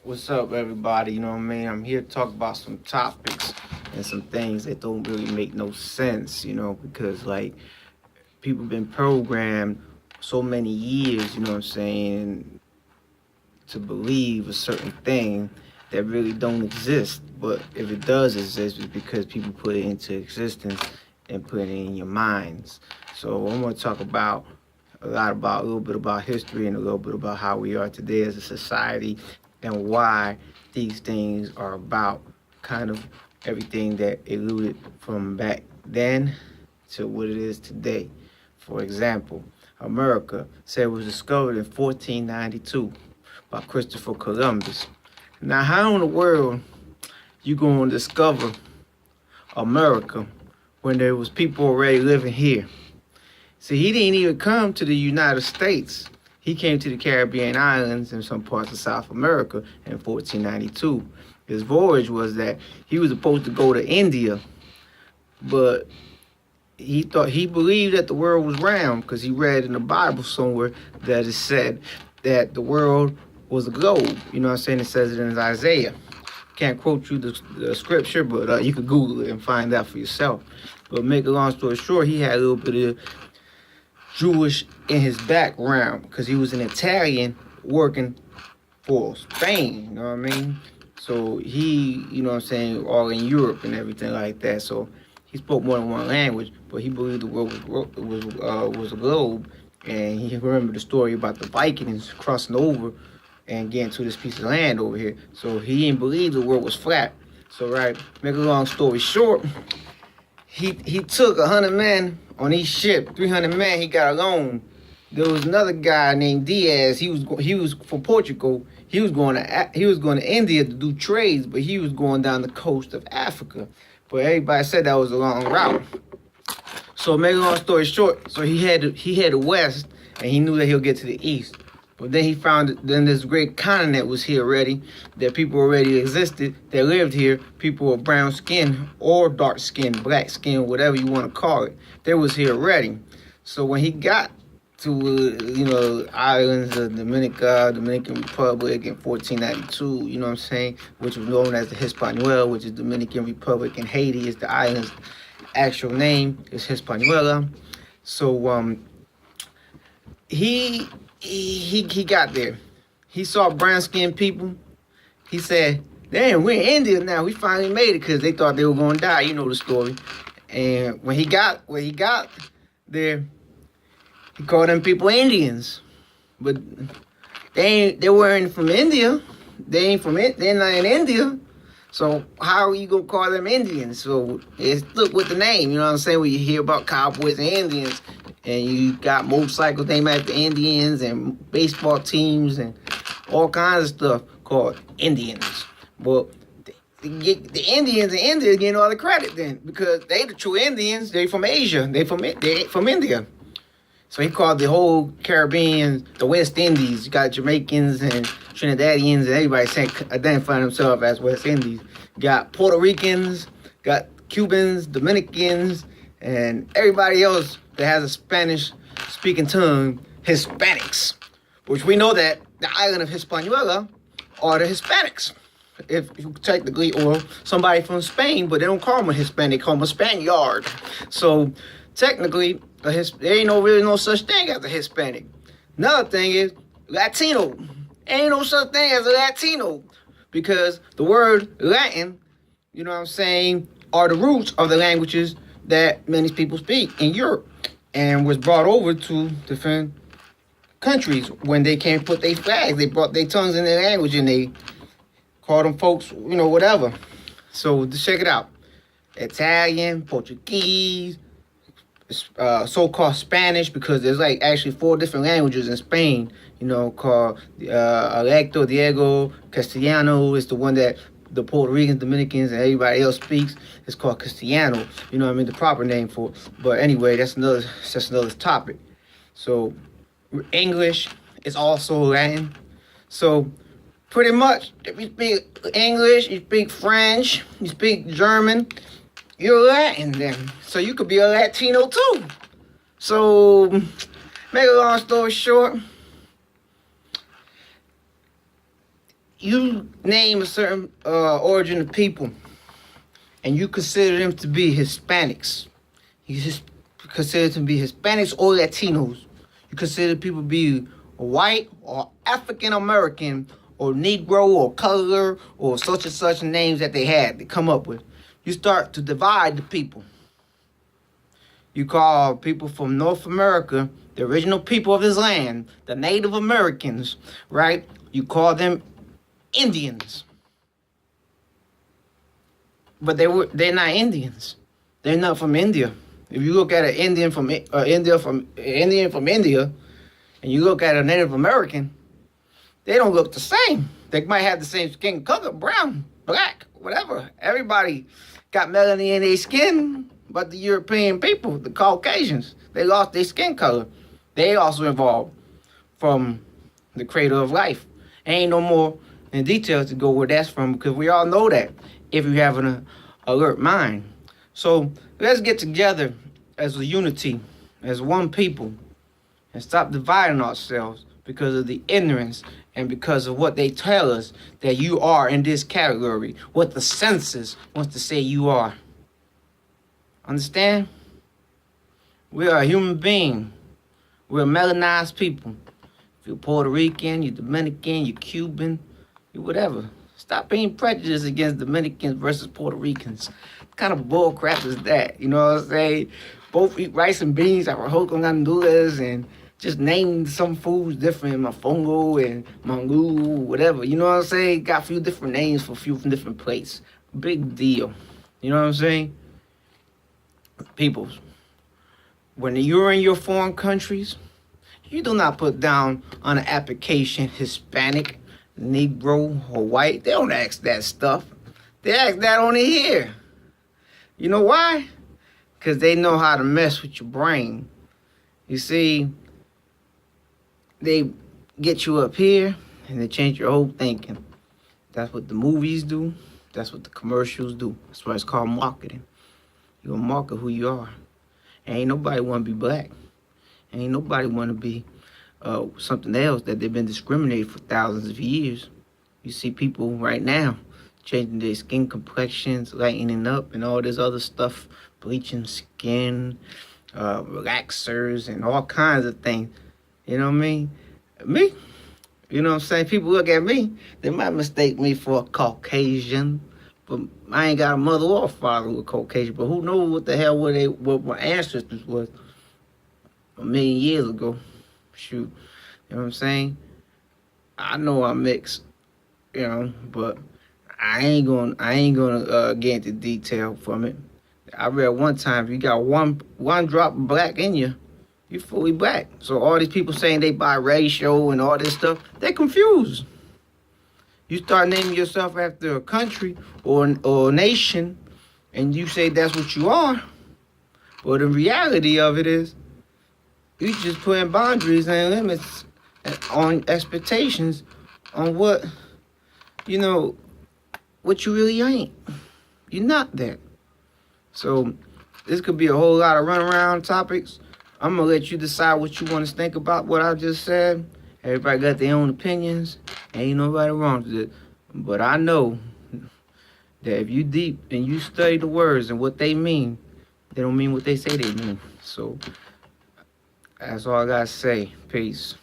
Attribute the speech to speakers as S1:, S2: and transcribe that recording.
S1: What's up, everybody? You know what I mean? I'm here to talk about some topics and some things that don't really make no sense, because like people been programmed so many years, you know what I'm saying, to believe a certain thing that really don't exist. But if it does exist, it's because people put it into existence and put it in your minds. So I'm going to talk about a little bit about history and a little bit about how we are today as a society and why these things are about kind of everything that eluded from back then to what it is today. For example, America said it was discovered in 1492 by Christopher Columbus. Now, how in the world you gonna discover America when there was people already living here? See, he didn't even come to the United States. He came to the Caribbean islands and some parts of South America in 1492. His voyage was that he was supposed to go to India, but he believed that the world was round because he read in the Bible somewhere that it said that the world was a globe. You know what I'm saying? It says it in Isaiah. Can't quote you the scripture, but you could Google it and find out for yourself. But make a long story short, he had a little bit of Jewish in his background because he was an Italian working for Spain, you know what I mean? So he, you know what I'm saying, all in Europe and everything like that. So he spoke more than one language, but he believed the world was a globe. And he remembered the story about the Vikings crossing over and getting to this piece of land over here. So he didn't believe the world was flat. So, right, make a long story short, he took 100 men on each ship, 300 men he got alone. There was another guy named Diaz. He was from Portugal. He was going to India to do trades, but he was going down the coast of Africa. But everybody said that was a long route. So make a long story short, so he headed west, and he knew that he'll get to the east. But then he found then this great continent was here already, that people already existed, that lived here, people with brown skin or dark skin, black skin, whatever you want to call it. They was here already. So when he got to, islands of Dominican Republic in 1492, you know what I'm saying, which was known as the Hispaniola, which is Dominican Republic, and Haiti is the island's actual name, is Hispaniola. So he got there. He saw brown skinned people. He said, damn, we're in India now. We finally made it because they thought they were going to die. You know the story. And when he got there, he called them people Indians. But they weren't from India. They're not in India. So how are you going to call them Indians? So it's look with the name, you know what I'm saying? When you hear about cowboys and Indians, and you got motorcycles named after Indians and baseball teams and all kinds of stuff called Indians. Well, the Indians in India getting all the credit then because they the true Indians. They from Asia. They from India. So he called the whole Caribbean the West Indies. You got Jamaicans and Trinidadians and everybody identifying themselves as West Indies. You got Puerto Ricans, got Cubans, Dominicans, and everybody else that has a Spanish-speaking tongue, Hispanics, which we know that the island of Hispaniola are the Hispanics. If you technically, or somebody from Spain, but they don't call them a Hispanic, they call them a Spaniard. So technically, there ain't really no such thing as a Hispanic. Another thing is Latino. Ain't no such thing as a Latino because the word Latin, you know what I'm saying, are the roots of the languages that many people speak in Europe and was brought over to different countries when they can't put their flags. They brought their tongues in their language and they called them folks, whatever. So just check it out. Italian, Portuguese, so-called Spanish, because there's like actually 4 different languages in Spain, called Electo, Diego, Castellano is the one that the Puerto Ricans, Dominicans, and everybody else speaks. It's called Castellano. You know what I mean? The proper name for it. But anyway, that's another topic. So English is also Latin. So pretty much, if you speak English, you speak French, you speak German, you're Latin then. So you could be a Latino too. So make a long story short, you name a certain origin of people, and you consider them to be Hispanics. You just consider them to be Hispanics or Latinos. You consider people to be white or African American or Negro or color or such and such names that they had to come up with. You start to divide the people. You call people from North America, the original people of this land, the Native Americans, right? You call them Indians. But they're not Indians. They're not from India. If you look at an Indian from India, and you look at a Native American, they don't look the same. They might have the same skin color, brown, black, whatever. Everybody got melanin in their skin, but the European people, the Caucasians, they lost their skin color. They also evolved from the cradle of life. Ain't no more in detail to go where that's from, because we all know that if you have an alert mind. So let's get together as a unity, as one people, and stop dividing ourselves because of the ignorance and because of what they tell us that you are in this category, what the census wants to say you are. Understand? We are a human being. We're melanized people. If you're Puerto Rican, you're Dominican, you're Cuban, you're whatever. Stop being prejudiced against Dominicans versus Puerto Ricans. What kind of bull crap is that? You know what I'm saying? Both eat rice and beans, arroz con gandules, and just name some foods different, mofongo and mangu, whatever. You know what I'm saying? Got a few different names for a few different plates. Big deal. You know what I'm saying? People, when you're in your foreign countries, you do not put down on an application Hispanic, Negro, or white. They don't ask that stuff. They ask that only here. You know why? Because they know how to mess with your brain. You see, they get you up here and they change your whole thinking. That's what the movies do. That's what the commercials do. That's why it's called marketing. You're a marker who you are. Ain't nobody want to be black. Ain't nobody want to be something else that they've been discriminated for thousands of years. You see people right now changing their skin complexions, lightening up, and all this other stuff, bleaching skin, relaxers, and all kinds of things. You know what I mean? Me, you know what I'm saying? People look at me, they might mistake me for a Caucasian, but I ain't got a mother or a father who was Caucasian. But who knows what the hell what my ancestors was a million years ago? Shoot, you know what I'm saying? I know I'm mixed, you know, but I ain't gonna get into detail from it. I read one time, if you got one drop of black in you, you're fully black. So all these people saying they biracial and all this stuff, they're confused. You start naming yourself after a country or a nation, and you say that's what you are. But the reality of it is, you just putting boundaries and limits on expectations on what, you know, what you really ain't. You're not that. So this could be a whole lot of runaround topics. I'm going to let you decide what you want to think about what I just said. Everybody got their own opinions. Ain't nobody wrong with it. But I know that if you deep and you study the words and what they mean, they don't mean what they say they mean. So that's all I got to say. Peace.